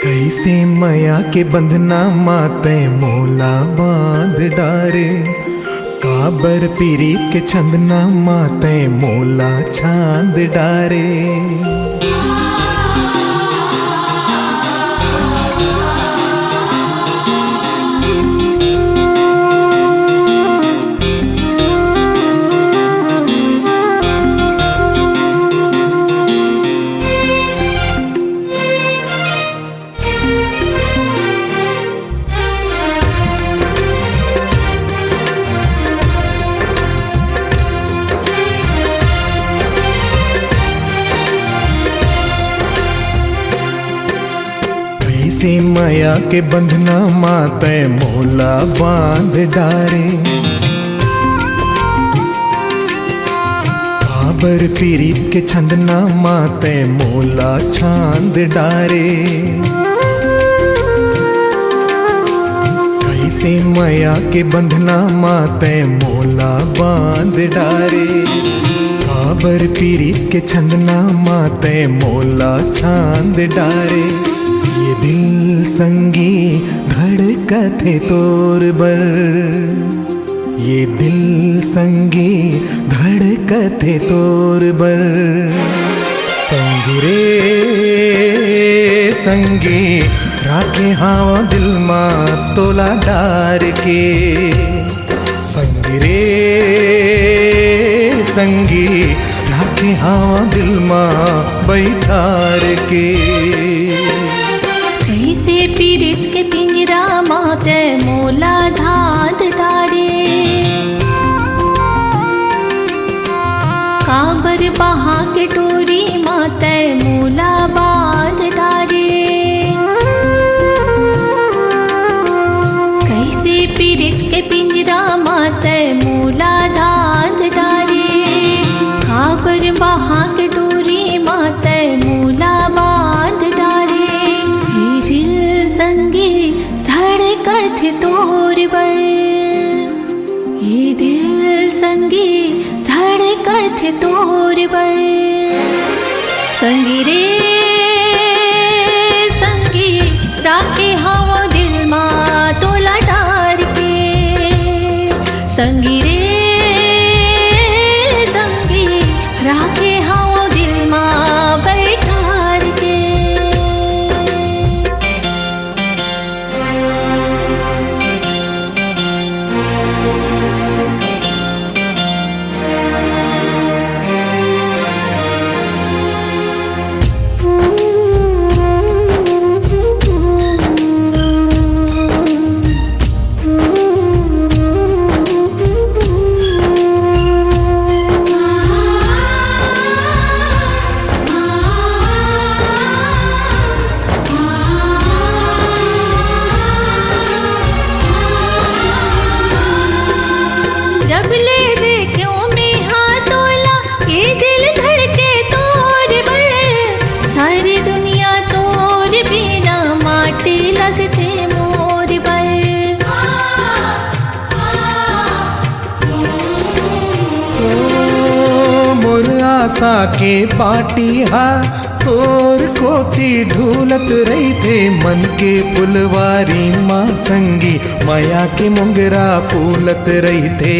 कैसे माया के बंधना माते मोला बांध डारे, काबर पीरीत के छंदना माते मोला छांद डारे। कैसे माया के बंधना माते मोला बांध डारे, काबर पीरीत के छंदना माते मोला छांद डारे। कैसे माया के बंधना माते मोला बांध डारे, काबर पीरीत के छंदना माते मोला छांद डारे। ये दिल संगी धड़कते तोर बर, ये दिल संगी धड़कते तोर बर। संगी रे संगी राखे हावा दिल मा तोला डार के, संगी रे संगी राखे हावा दिल मा बैठार के। कैसे पीरित के पिंजरा माते मोला धाद डारे, काबर बहा के टोरी माते मोला बांध डारे। कैसे पीरित के पिंजरा माते मोला धाद डारे, काबर बहा के टोरी माते मोला बांध डारे। संगी धड़कत तोर बर, ये दिल संगी धड़कत तोर बर। संगी रे संगी राखे हवा दिल मा तोला डार के, संगी रे संगी राखे हवा दिल मा बैठार के। जब ले देखो में हाथ तोला, ये दिल धड़के तोर बर। सारी दुनिया तोर बिना माटी लगते मोर बर। ओ मोर आशा के पाटी हा तोर कोती ढूलत रही थे, मन के फुलवारी माँ संगी माया के मुंगरा फूलत रही थे।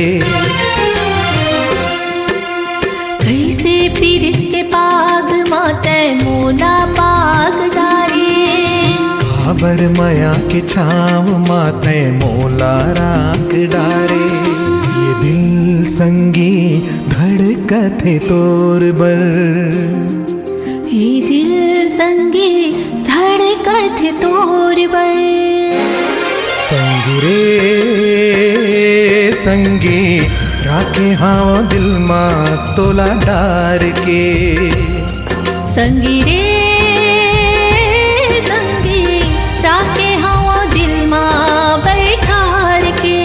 कैसे पीरित के पाग माते मोला पाग डारे, काबर माया के छाव माते मोला राख डारे। ये दिल संगी धड़कते तोर बर, ये दिल संगी धड़कत तोर बर। संगी रे संगी राखे हावा दिल मा तोला डार के, संगी रे संगी राखे हवा दिल मा बैठार के।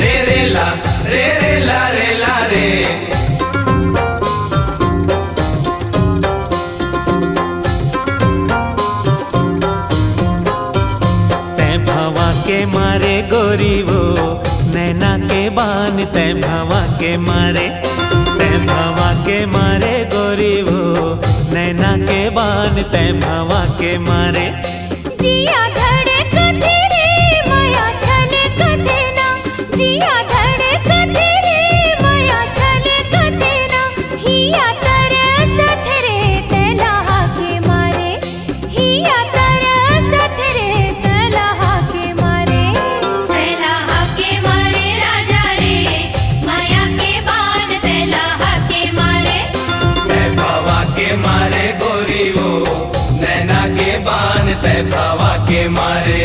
रे रे ला रे रे ला रे ला रे। भवा के मारे गोरी वो नैना के बान तै भवा के मारे, तै भवा के मारे गोरी वो नैना के बान तै भवा के मारे। जिया धड़कते रे माया छलकते ना, जिया धड़कते रे माया छलकते ना, हिया तरसत रे तलहा के मारे, हिया तरसत रे तलहा के मारे। तलहा के मारे राजा रे माया के बान तलहा के मारे। तै भवा के मारे गोरी वो नैना के बान तै भवा के मारे।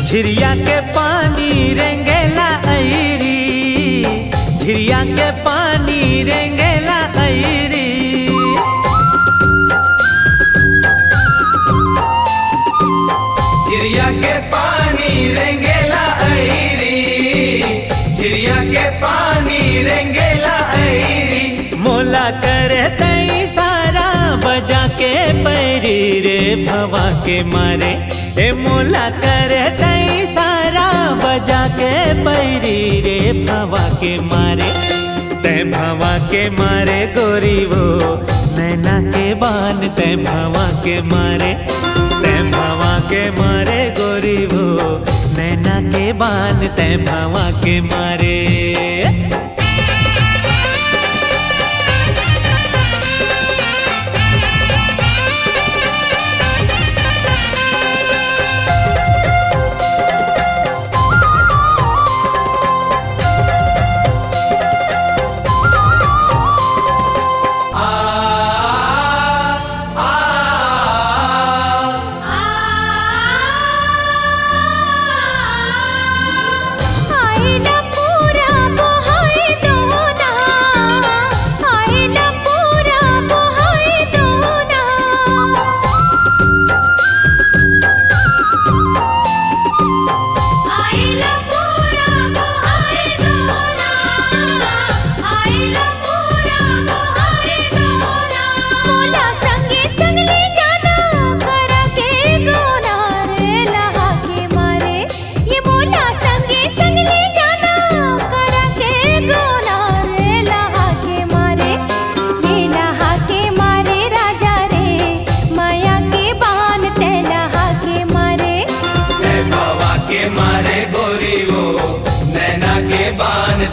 झिरिया के पानी रेंगेला ऐरी, झिरिया के पानी रेंगेला ऐरी। झिरिया के पानी रेंगेला ऐरी, झिरिया के पानी रेंगेला ऐरी। मोला करे तई सारा बजा के पैरी रे भवा के मारे, ए मोला करे तई सारा बजा के पैरी रे भवा के मारे। तै भवा के मारे गोरी वो नैना के बान तै भवा के मारे, तै भवा के मारे गोरी वो नैना के बान तै भवा के मारे।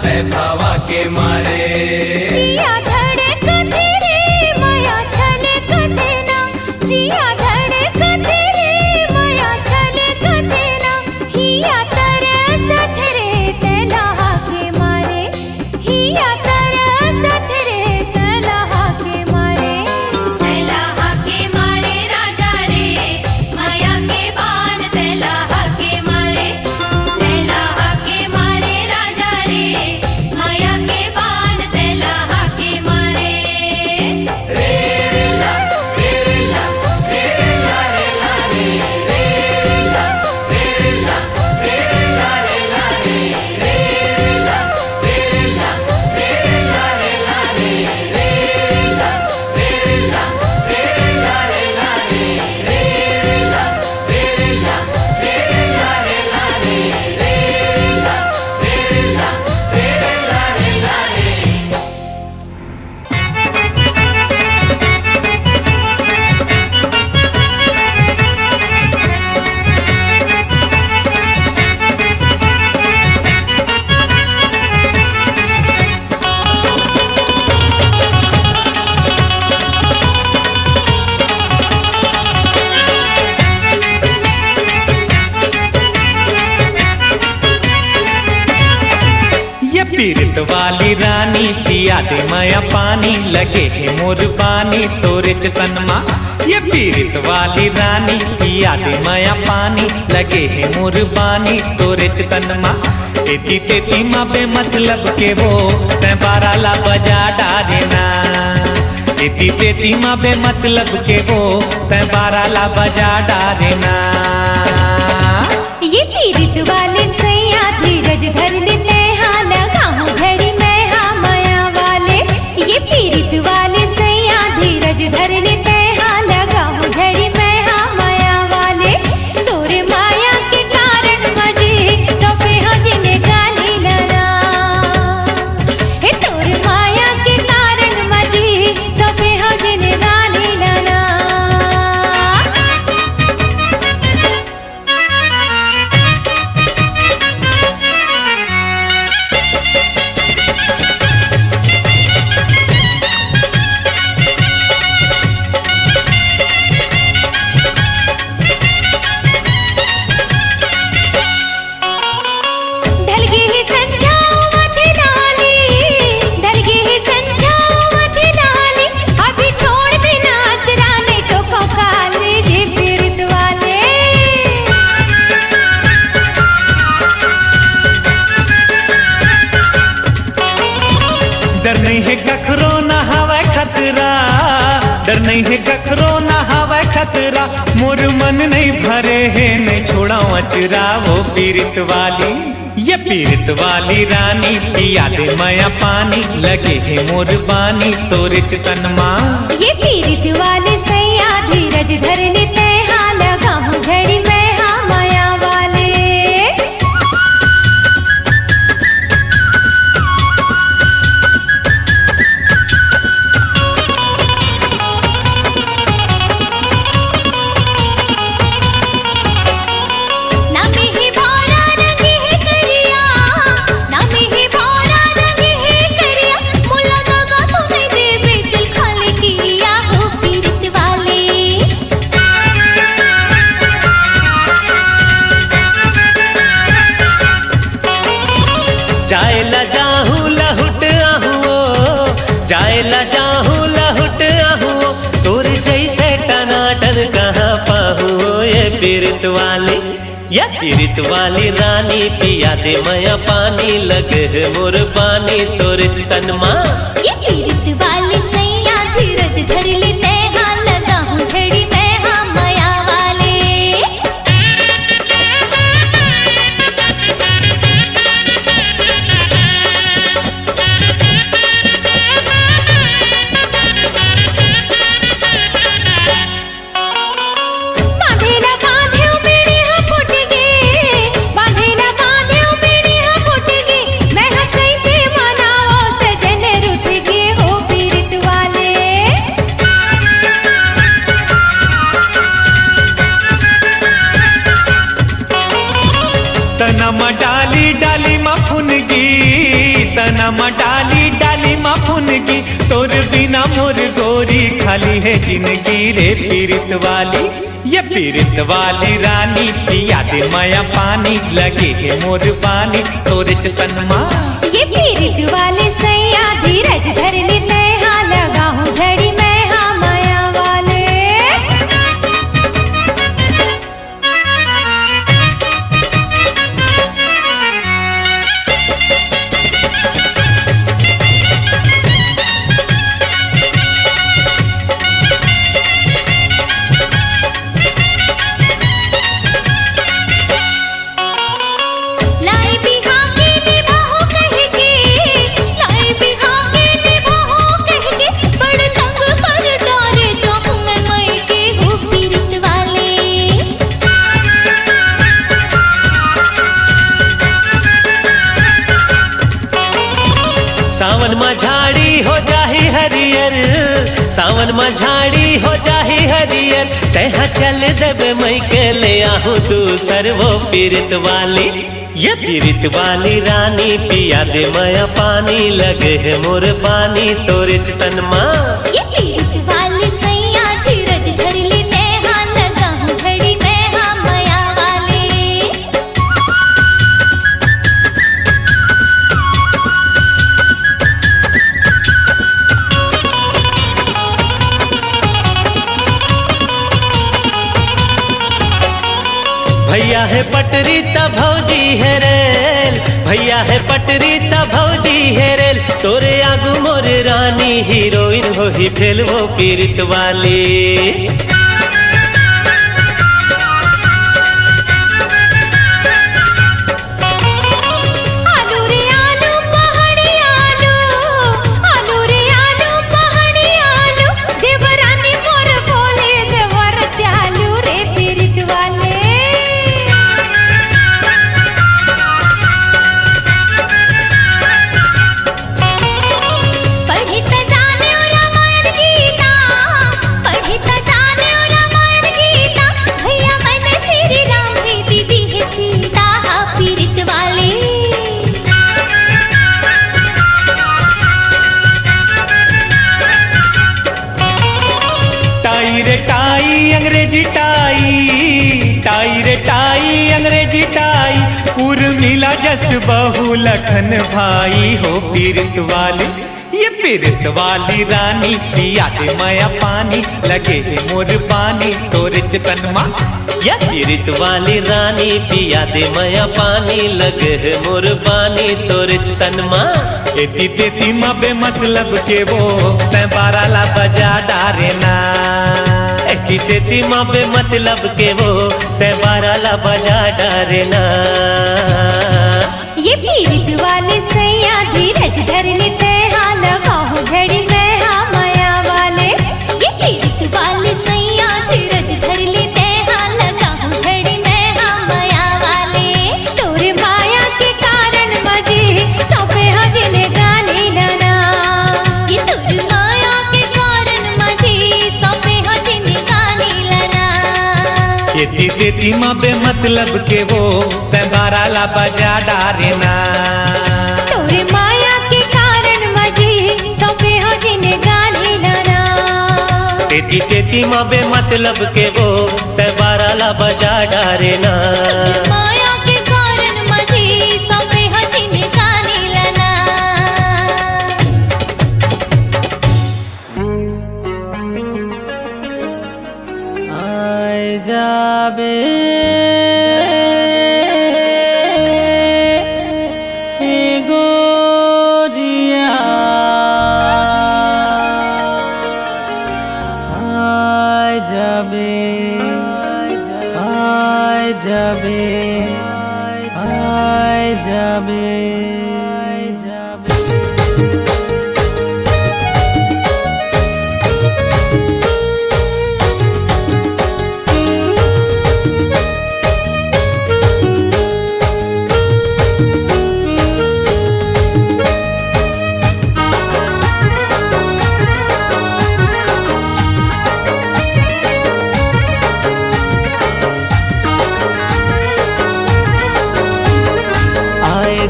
तै भवा के मारे। जिया धड़कते रे माया छलकते ना, जिया धड़कते रे माया छलकते ना, हिया तरसत रे तलहा के मारे, हिया तरसत रे तलहा के मारे। तलहा के मारे राजा रे माया के बान तलहा के मारे, तलहा के मारे राजा रे माया के बान तलहा पीरित वाली रानी पिया दे माया पानी लगे है मोर बानी तोरे चतन माँ। ये पीरित वाली रानी पिया दे माया पानी लगे है मोर बानी तोरे चतन माँ। तेती तेती माँ बे मतलब के वो तै बाराला बजा डारेना। तेती तेती माँ बे मतलब के वो तै बाराला बजा डारेना। ये पीरित वाले सैया धीरज धर लेते हाँ लगाऊं झड़ी मैं हाँ माया वाले। ये पीरित वाले सैया धीरज धर लेते हाँ लगाऊं झड़ी मैं हाँ माया वाले। तोरे माया के कारण मजे सफे हाँ जिन्हें गाली लड़ा। हे तोरे माया के कारण मजे सफे हाँ जिन्हें गाली लड़ा। डर नहीं है कखरो ना हवा खतरा, डर नहीं है कखरो ना हवा खतरा। मोर मन नहीं भरे है नहीं छोड़ा अचरा वो पीरित वाली। ये पीरित वाली रानी पिया दे माया पानी लगे है मोर बानी तोरे चतन माँ। ये पीरित वाले सैया धीरज धर लेते हाँ लगाऊं झड़ी मैं हाँ माया वाले। जाएला जाहूँ लहुट आहूँ, जाएला जाहूँ लहुट आहूँ। तोर जैसे टनाटन कहाँ पाहूँ। ये पीरित वाली, ये पीरित वाली रानी पिया दे माया पानी लगे है मोर बानी तोर चतन माँ। ये पीरित वाले सैया धीरज धर लेते हाँ लगाऊं झड़ी मैं हाँ माया वाले। तनमा डाली डाली मा फुनगी, तनमा डाली डाली मा फुनगी। तोर बिना मोर गोरी खाली है जिंदगी रे पीरित वाली। ये पीरित वाली रानी पिया दे माया पानी लगे है मोर पानी तोर चतन माँ। ये पीरित वाले सैया धीरज धर लेते हाँ लगाऊं झड़ी मैं हाँ माया वाले। लाई बिहा के निभाओ कह के, लाई बिहा के निभाओ कह के। बड़ तंग पर डारे जाऊं मैं मई के हो पीरित वाले। सावन में झाड़ी हो जाही हरियर, सावन में झाड़ी हो जाही हरियर। तैहा चल देवे मई के ले आहूँ दूसर वो पीरित वाली। ये पीरित वाली रानी पिया दे माया पानी लगे है मोर बानी तोरे चतन माँ। ये पीरित वाले सैया धीरज धर लेते हाँ लगाऊं झड़ी मैं हाँ माया वाले। भैया है पटरी त भौजी है रेल, भैया है पटरी त भौजी है रेल, तोरे आगू मोर रानी हीरोइन हो ही फेल वो पीरित वाली। अंग्रेजी टाई, टाई रे टाई अंग्रेजी टाई, उर्मिला जस बहू लखन भाई हो पीरित वाली। ये पीरित वाली रानी पिया दे माया पानी, लगे है मोर पानी तोरे चितन माँ। ये पीरित वाली रानी पिया दे माया पानी, लगे है मोर पानी तोरे चितन माँ। एती तेती माँ बे मतलब के वो तै बारा ला बजा डारे ना, एती तेती माँ बे मतलब के वो तै बारा ला बजा डारे ना। ये पीरित वाले सैया धीरज धरने ते हाल काहू झड़ी में हा माया वाले। ये पीरित वाले सैया धीरज धर लेते हाल काहू झड़ी में हा माया वाले। तोरे माया के कारण मजे सौंपे हजने गाने लना, ये तोरे माया के कारण मजे सौंपे हजने गाने लना। एती तेती माँ बे मतलब के वो तै बारा ला बजा डारे ना। तोरे माया के कारण मजे सौंपे हजने गाने लना। तेती तेती माँ बे मतलब के वो तै बारा ला बजा डारे ना। तोरे माया के कारण मजे सौंपे हजने गाने लना। आए जाबे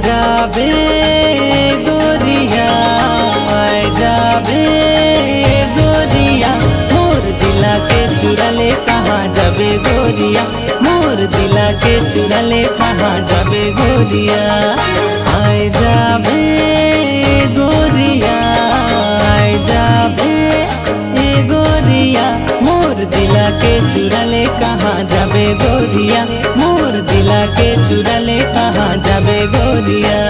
जाबे गोरिया, आए जाबे गोरिया, मोर दिला के चुरा ले कहाँ जाबे गोरिया, मोर दिला के चुरा ले कहाँ जाबे गोरिया। आए जाबे गोरिया, आए जाबे गोरिया, मोर दिला के चुरा ले कहाँ जाबे गोरिया, मोर दिला के चुरा ले कहाँ जाबे गोरिया।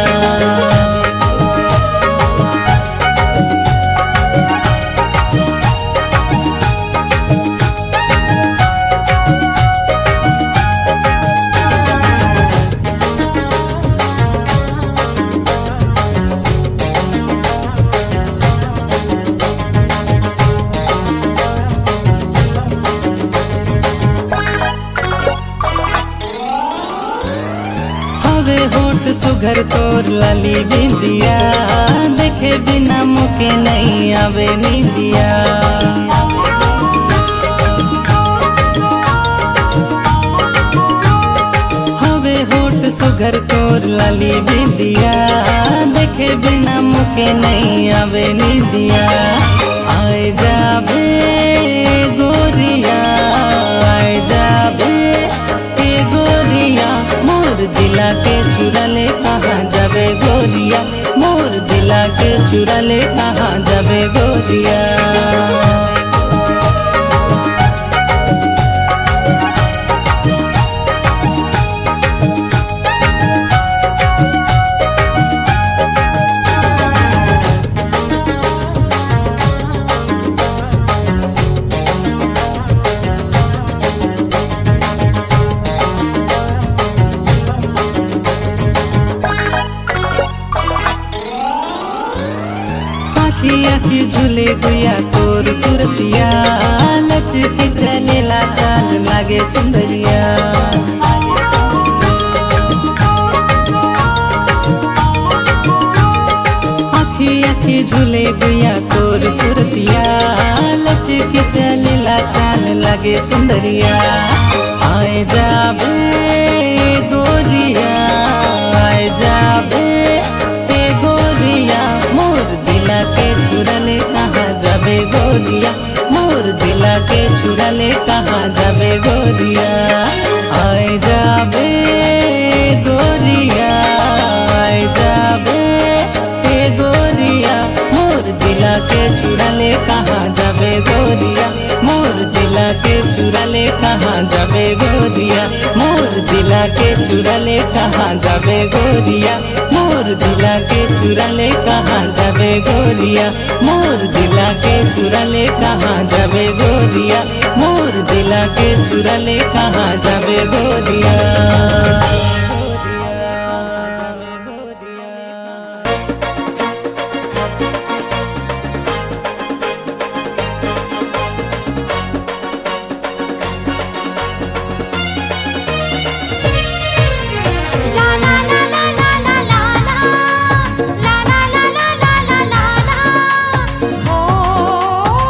सुघर तोर लाली बिंदिया, देखे बिना मुके नहीं आवे नींदिया। हवे होठ सुघर तोर लाली बिंदिया, देखे बिना मुके नहीं आवे नींदिया। आए जाबे गोरिया, आए जाबे गोरिया, मोर दिला के चुरा ले कहाँ जाबे गोरिया, मोर दिला के चुरा ले कहाँ जाबे गोरिया। आखी झूले गुया तोर सुरतिया लचकी चलेला चाल लागे सुंदरिया आखी झूले गुया तोर सुरतिया लचकी चलेला चाल लागे सुंदरिया आए जाबे गोरिया आए जाबे ए गोरिया मोर दिला के चुराले कहाँ जाबे गोरिया मोर दिला के चुराले कहाँ जाबे गोरिया आए जाबे गोरिया आए जाबे ए गोरिया मोर दिला के चुराले कहाँ जाबे गोरिया मोर दिला के चुराले कहाँ जाबे गोरिया मोर दिला के चुराले कहाँ जाबे गोरिया मोर दिला के चुराले कहाँ जाबे गोरिया मोर दिला के चुराले कहाँ जाबे गोरिया मोर दिला के चुराले कहाँ जाबे गोरिया ला ला ला ला ला ला ला ला ला ला ला ला ला ला ला ओ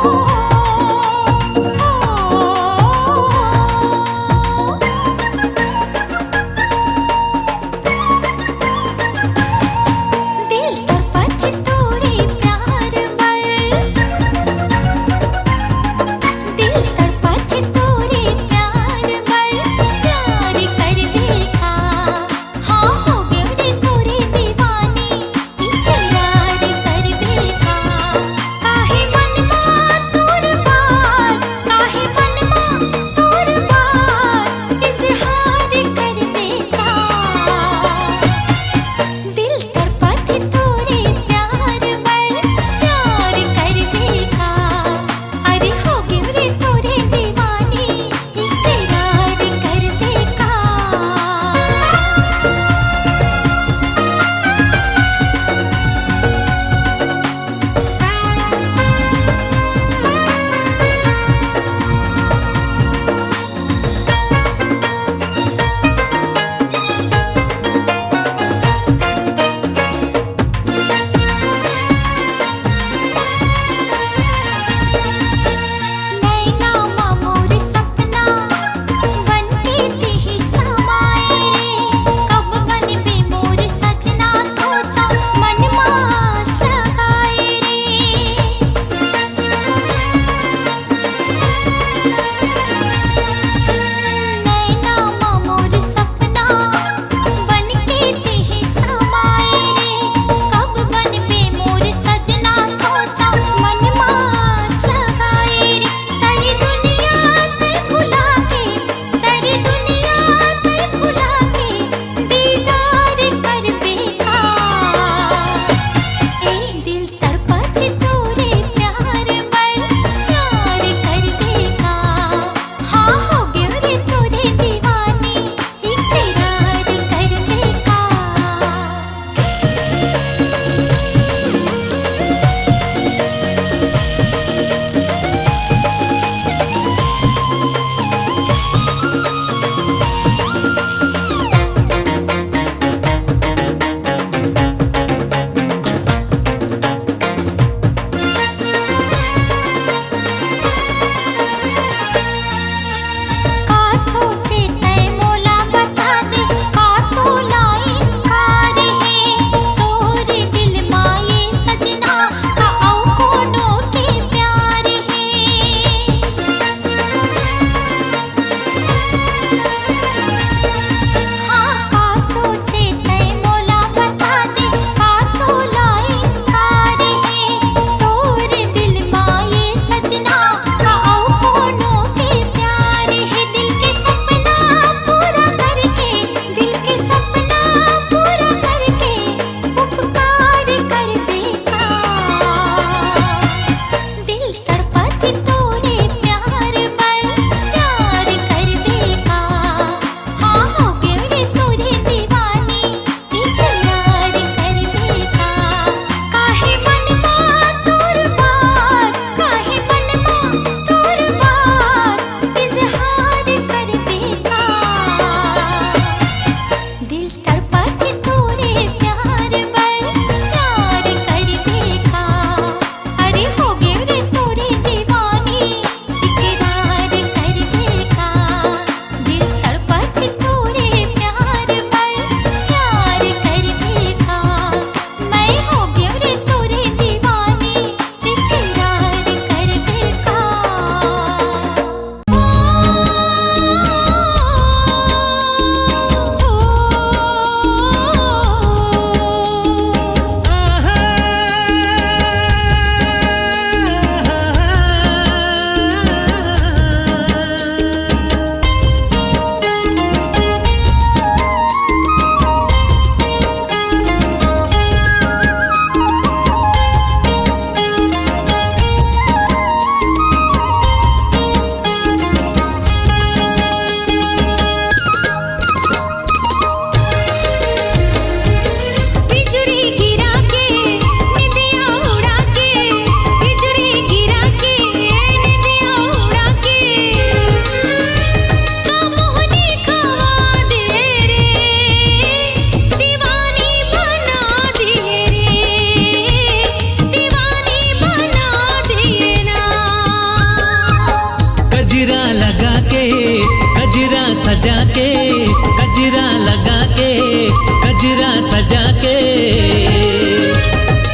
गजरा सजा के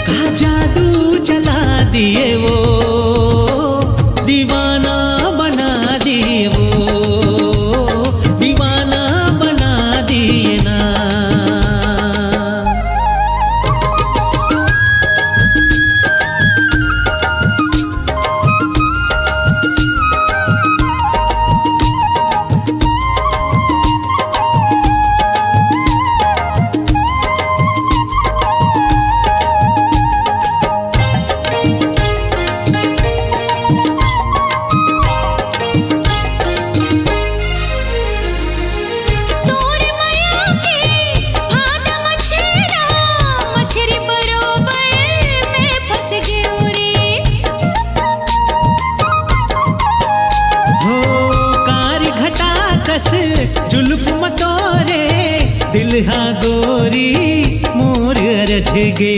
का जादू चला दिए वो दीवाना बना दिए वो दीवाना बना दिए ना। जुल्फ मतोरे दिलहा गोरी मोर अरठ गे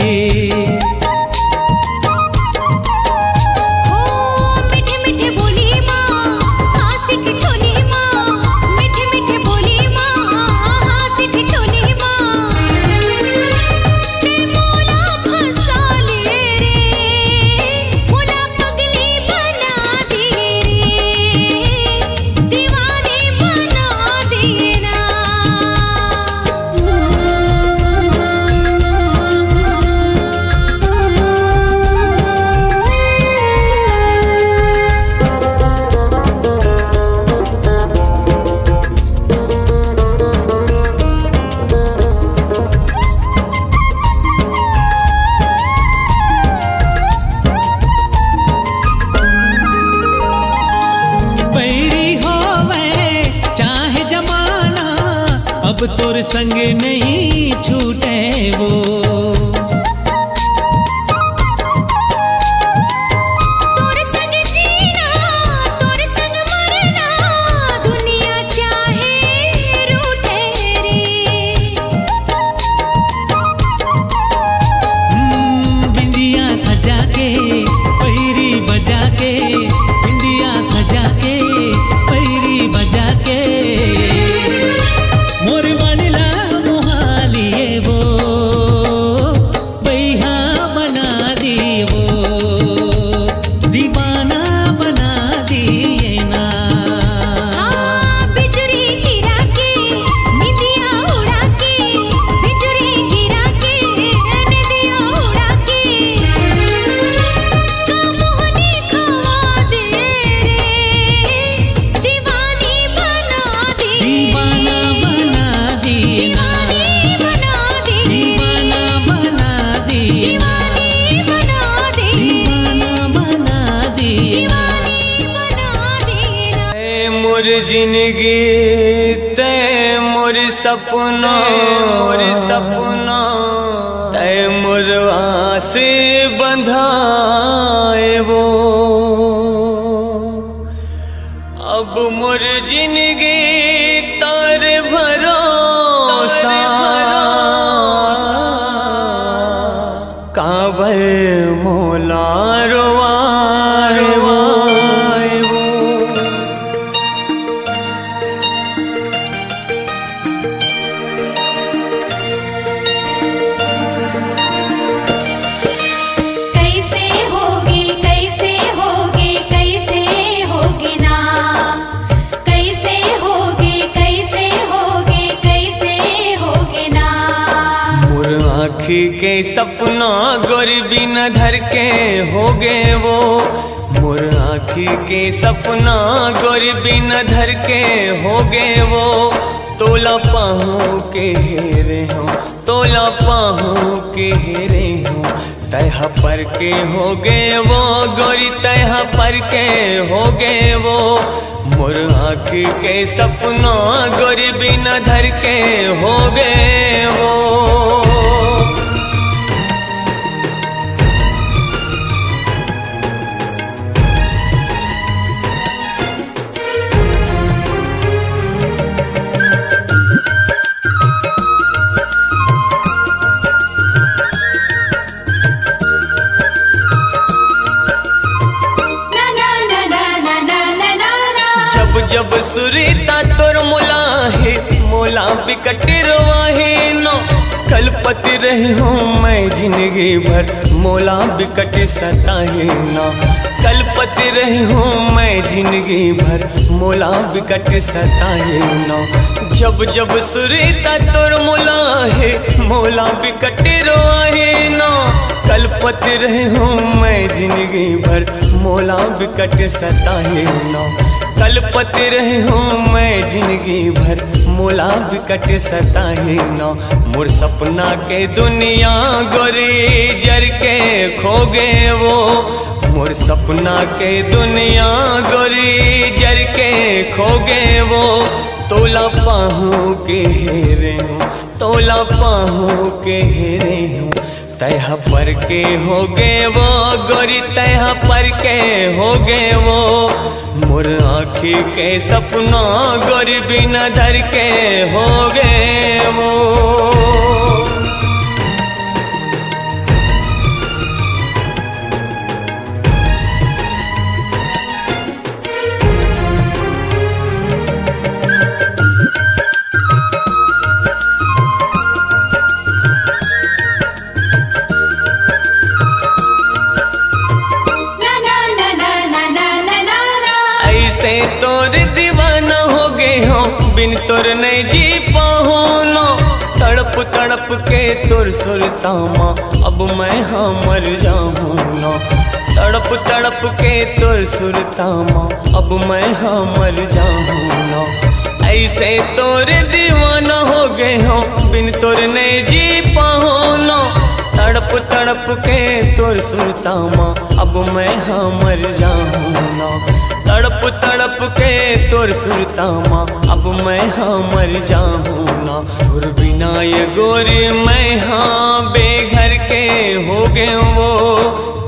मीठे मीठे बोली माँ हासी ठिठोली माँ मीठे मीठे बोली माँ हासी ठिठोली माँ मोला फंसा लिए रे मोला पगली बना दिए रे दीवानी बना दिए ना। बैरी होवे चाहे जमाना अब तोर संग नहीं छूटे वो तोर संग जीना तोर संग मरना दुनिया चाहे रूठे रे। बिंदिया सजा के पैरी बजा के बिंदिया सजा के पैरी बजा के मोर बनला मोहालिए वो बैहा बना दिए वो दीवाना बना दिए ना। बिजुरी गिरा के निदिया उड़ा के बिजुरी गिरा के निदिया उड़ा के मोहनी खवा दे रे दीवानी बना दे दीवाना बना दिए ना दीवानी बना दे दीवाना बना दिए दीवानी बना दीवाना बना दे दिए दीवानी बना दे ना। मोर जिंदगी तय मोर सपना तय मोर आस बंधाए वो अब मोर जिंदगी तार भरोसा काबर मोला रोवाए वो कैसे होगी ना कैसे होगी ना। मोर आँखी के सपना गोरी बिन धर के हो गए वो मोर आँखी के सपना गोरी बिन धर के हो गए वो तोला पाहू के हेरे हो तोला पाहू के हेरे हो तह पर के हो गए वो गोरी तह पर के हो गए वो मोर आँखी के सपना गोरी बिन धर के हो गए वो। जब सुरीता तोर मोला है मोला बिकट रोवाहे नो कलपति रही हूँ मैं जिंदगी भर मोला बिकट सताहे ना कलपति रही हूँ मैं जिंदगी भर मोला बिकट सताहे ना जब जब सुरीता तोर मोला है मोला बिकट रोआहे ना कलपति रही हूँ मैं जिंदगी भर मोला बिकट सताहे ना कलपति रही हूँ मैं जिंदगी भर मोला बिकट सताहे ना मोर सपना के दुनिया गोरी जर के खो गए वो मोर सपना के दुनिया गोरी जर के खो गए वो तोला पाहू के हेरे हूँ तोला पाहू के हेरे हूँ तह पर के हो गए वो गोरी तह पर के हो गए वो मोर आँखी के सपना गोरी बिना धर के हो गए वो ऐसे तोर दीवाना हो गए हो बिन तोर नहीं जी पाहो नो तड़प तड़प के तोर सुरतामा अब मैं हाँ मर जाऊँ नो तड़प तड़प के तोर सुरतामा अब मैं हाँ मर जाऊँ नो ऐसे तोर दीवाना हो गए हो बिन तोर नहीं जी पाहो नो तड़प तड़प के तोर सुरतामा अब मैं हाँ मर जाऊँ नो तड़प तड़प के तोर सुरतामा अब मैं हाँ मर जाऊँ ना तोर बिना ये गोरी मैं हाँ बेघर के हो गए वो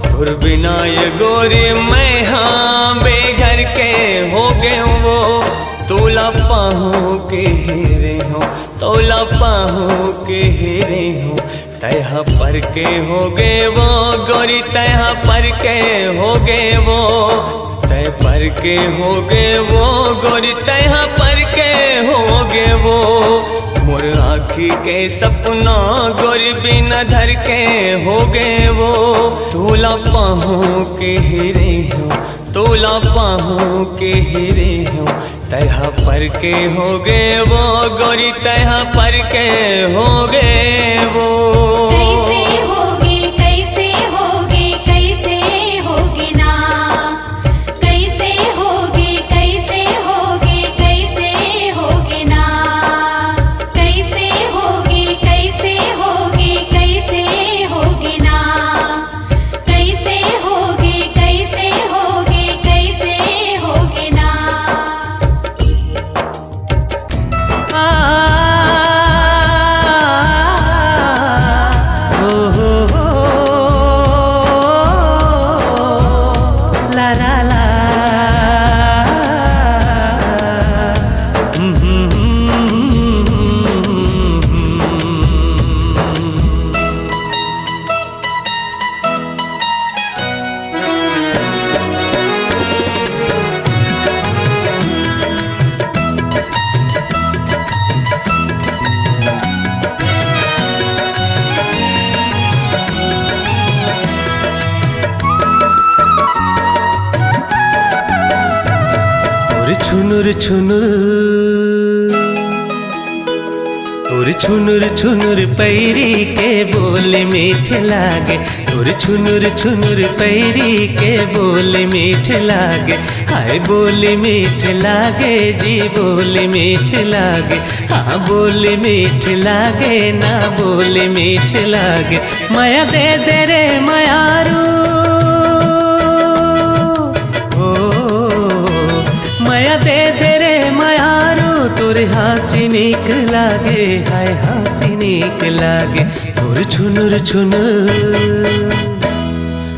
तोर बिना ये गोरी मैं हाँ बेघर के हो गए वो तोला पाहू के हेरे हो तोला पाहू के हेरे हो तह पर के हो गए वो गोरी तह पर के हो गए वो तय पर के हो गए वो गोरी तय पर के हो गए वो मोर आँखी के सपना गोरी बिना धर के हो गए वो तोला पाहू के हेरे हो तोला पाहू के हेरे हो तय पर के हो गए वो गोरी तय पर के हो गए वो कैसे होगे कैसे होगे कैसे होगे ना कैसे होगे कैसे होगे कैसे होगे ना कैसे होगे कैसे होगे कैसे होगे ना कैसे होगे कैसे होगे कैसे होगे ना छुनुर छुनुर तोर छुनुर छुनुर पैरी के बोले मीठे लागे तोर छुनुर छुनुर पैरी के बोले मीठे लागे हाय बोले मीठे लागे जी बोले मीठे लागे हाँ बोले मीठे लागे ना बोले मीठे लागे माया दे रे मायारू माया दे रे मायारू तोर हंसी नीक लागे हाय हंसी नीक लागे तोर छुनुर छुनुर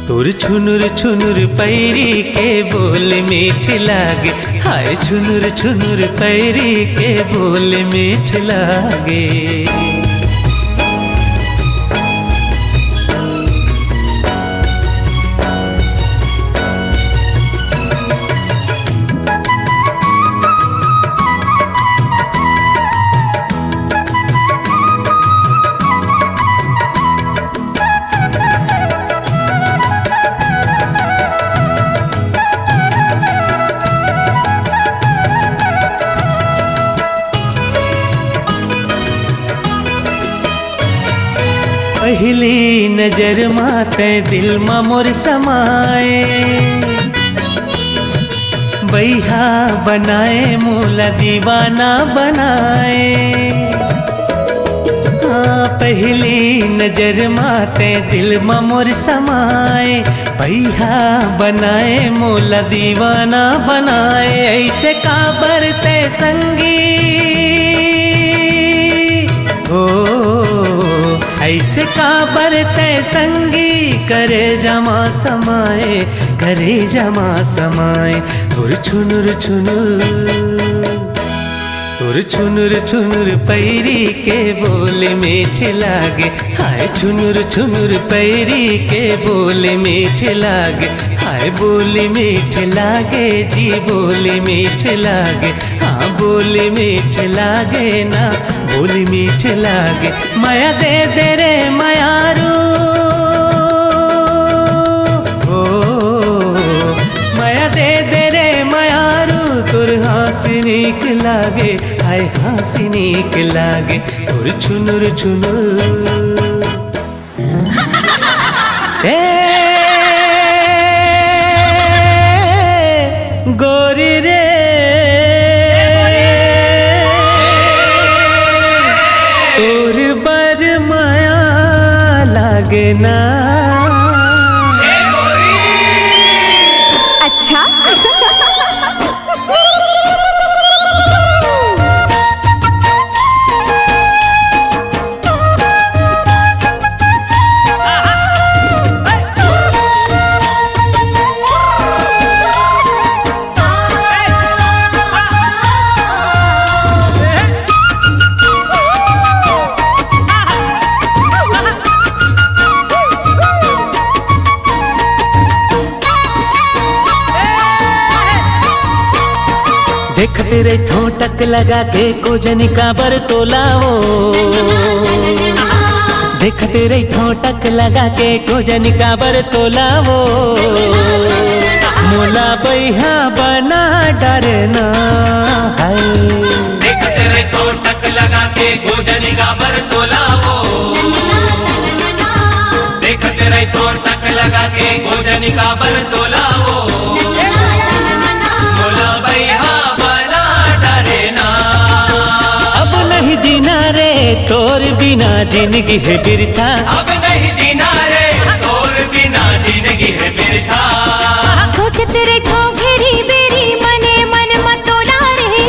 तोर छुनुर छुनुर पैरी के बोल मीठ लागे हाय छुनुर छुनुर पैरी के बोल मीठ लागे पहली नजर माते दिल मा मोर समाए बैहा बनाए मोला दीवाना बनाए पहली नजर माते दिल मा मोर समाए बैहा बनाए मोला दीवाना बनाए ऐसे काबर ते संगी हो ऐसे काबर ते संगी करे जमा समाए करे जमा समाए तोर छुनुर छुनुर तोर छुनुर छुनुर पैरी के बोले मीठे लागे हाय छुनुर छुनुर पैरी के बोले मीठे लागे हाय बोली मीठे लागे जी बोली मीठे लागे हाँ बोली मीठे लागे ना बोली मीठे लागे माया दे दे रे मायारू ओ माया दे दे रे मायारू तोर हंसी नीक लागे हाय हंसी नीक लागे तोर छुनुर छुनुर गोरी रे तोर बर माया लागे ना अच्छा देखते रे ठोटक लगा के कोजनी का बर तोलाओ देखते रे ठोटक लगा के कोजनी का बर तोलाओ मोला बैहा बना डरना है देखते रे ठोटक लगा के कोजनी का बर तोलाओ देखते रे ठोटक लगा के कोजनी का बर तोलाओ मोला बैहा जीना रे तोर बिना जिंदगी है बिरथा अब नहीं जीना रे तोर बिना जिंदगी है बिरथा सोचते रे ठो घेरी बेरी मने मन मतोला रे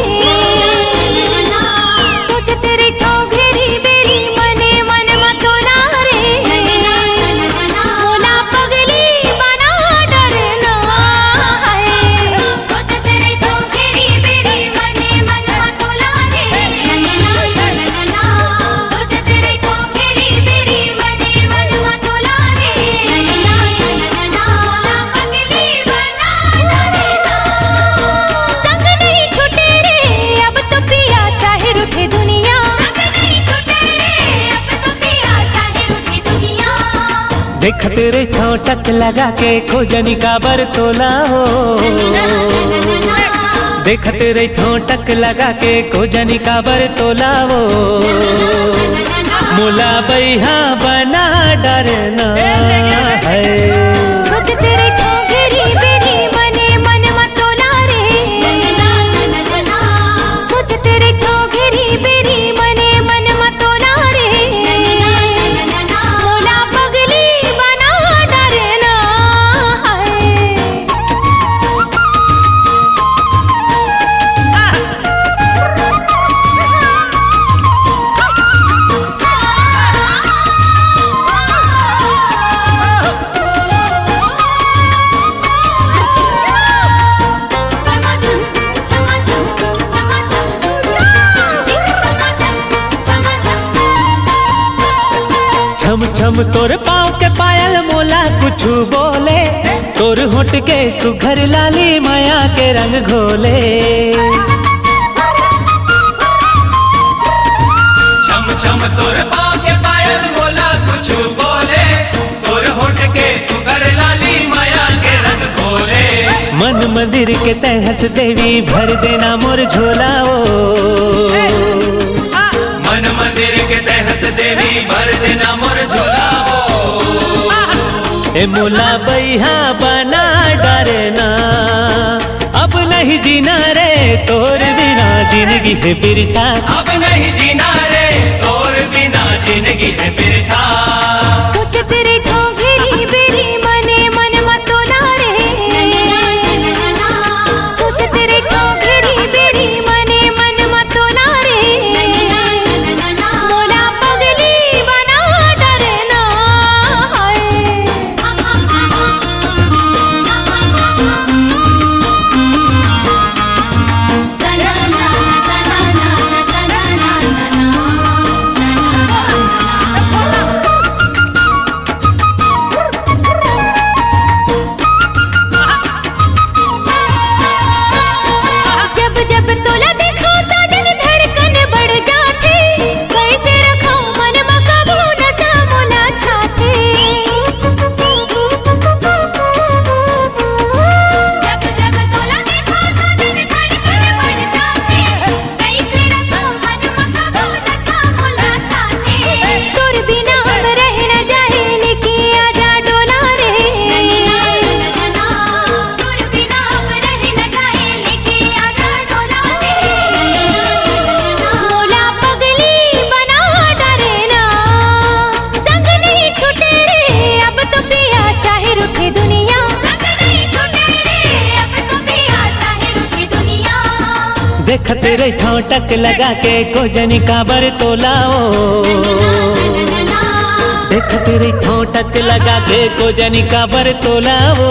सोचते रे ठो घेरी बेरी मने मन मतोला रे मोला पगली बना डरना है सोचते रे ठो घेरी बेरी मने मन मतोला रे सोचते रे ठो घेरी बेरी मने मन मतोला रे मोला पगली बना डरना संग नहीं छूटे रे अब तो पिया चाहे रूठे दुनिया संग नहीं छूटे रे अब तो पिया चाहे रूठे दुनिया देखते रे ठोटक लगा के खोजनी का बर तोला हो देखते रे ठोटक लगा के खोजनी का बर तोला हो मोला बैहा बना डरना है सोचते रे ठो घेरी बेरी मने मन मतोला रे सोचते रे ठो घेरी बेरी मने मन मतोला रे मोला पगली बना डरना है छम छम तोर पाँव के पायल मोला कुछ बोले तोर होठ के सुघर लाली माया के रंग घोले छम छम तोर पाँव के पायल मोला कुछ बोले तोर होठ के सुगर लाली माया के रंग खोले मन मंदिर के तहस देवी भर देना मोर झोलाओ मन मंदिर के तहस देवी भर देना मोर झोला ए मोला बैहा बना डरना, अब नहीं जीना रे तोर बिना जिंदगी है बिरथा, अब नहीं जीना रे तोर बिना जिंदगी है बिरथा। सोच तेरे ठोंगेरी बेरी मने मन मतोला रे, सोच तेरे ठोंगेरी बेरी मने मन मतोला रे, मोला पगली बना डरना हाय। जब जब तोला देखो साजन धड़कन बढ़ जाती, कैसे रखो मन मकाबू नशा मोला छाती। जब जब तोला देखो साजन धड़कन बढ़ जाती, कैसे रखो मन मकाबू नशा मोला छाती। तोर बिना अब रह न जाए लेके आजा डोला रे, तोर बिना अब रह न जाए लेके आजा डोला रे, मोला पगली बना डरना, संग नहीं छूटे रे अब तो पिया चाहे रूठे दुनिया, संग नहीं छूटे रे अब तो पिया चाहे रूठे दुनिया। देखते रही ठोटक लगा के कोजनी काबर तोलाओ, देखते रही ठोटक लगा के कोजनी काबर तोलाओ,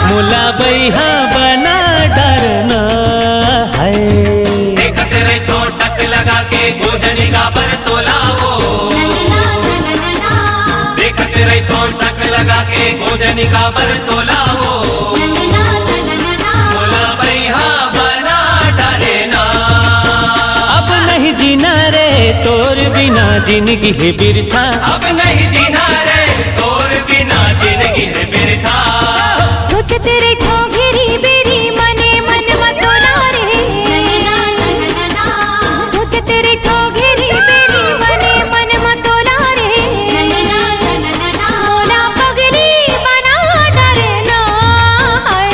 मोला बैहा बना डरना है। देखते रही तो टक लगा के गोजनी का पर तोलावो, देखते रही तो टक लगा के गोजनी का पर तोलावो, मोला बैहा बना डरना। अब नहीं जीना रे तोर बिना जिंदगी है बिरथा, अब नहीं जीना रे तोर बिना जिंदगी है बिरथा। सोच तेरे ठोंगेरी बेरी मने मन मतोला रे, सोच तेरे ठोंगेरी बेरी मने मन मतोला रे, मोला पगली बना डरना हाय।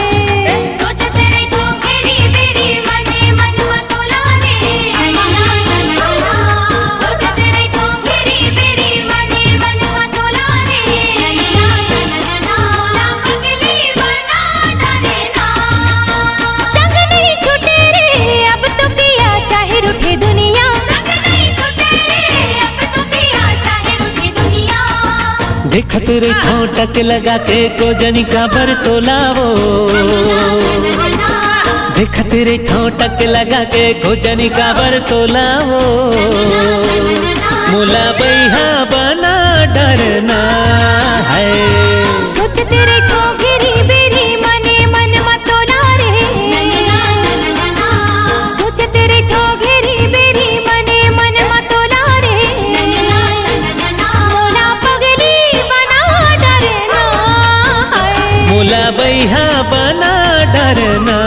सोच तेरे ठोंगेरी बेरी मने मन मतोला रे, सोच तेरे ठोंगेरी बेरी मने मन मतोला रे, मोला पगली बना डरना, संग नहीं छूटे रे अब तो पिया चाहे रूठे दुनिया, संग नहीं छूटे रे अब तो पिया चाहे रूठे दुनिया। देखते रही ठोटक लगा के कोजनी काबर तोलाओ, देखते रही ठोटक लगा के कोजनी काबर तोलाओ, मोला बैहा बना डरना है। सोच तेरे ठोंगेरी बेरी मने मन मतोला रे, सोच तेरे ठोंगेरी बेरी मने मन मतोला रे, मोला पगली बना डरना हाय। मोला बैहा बना डरना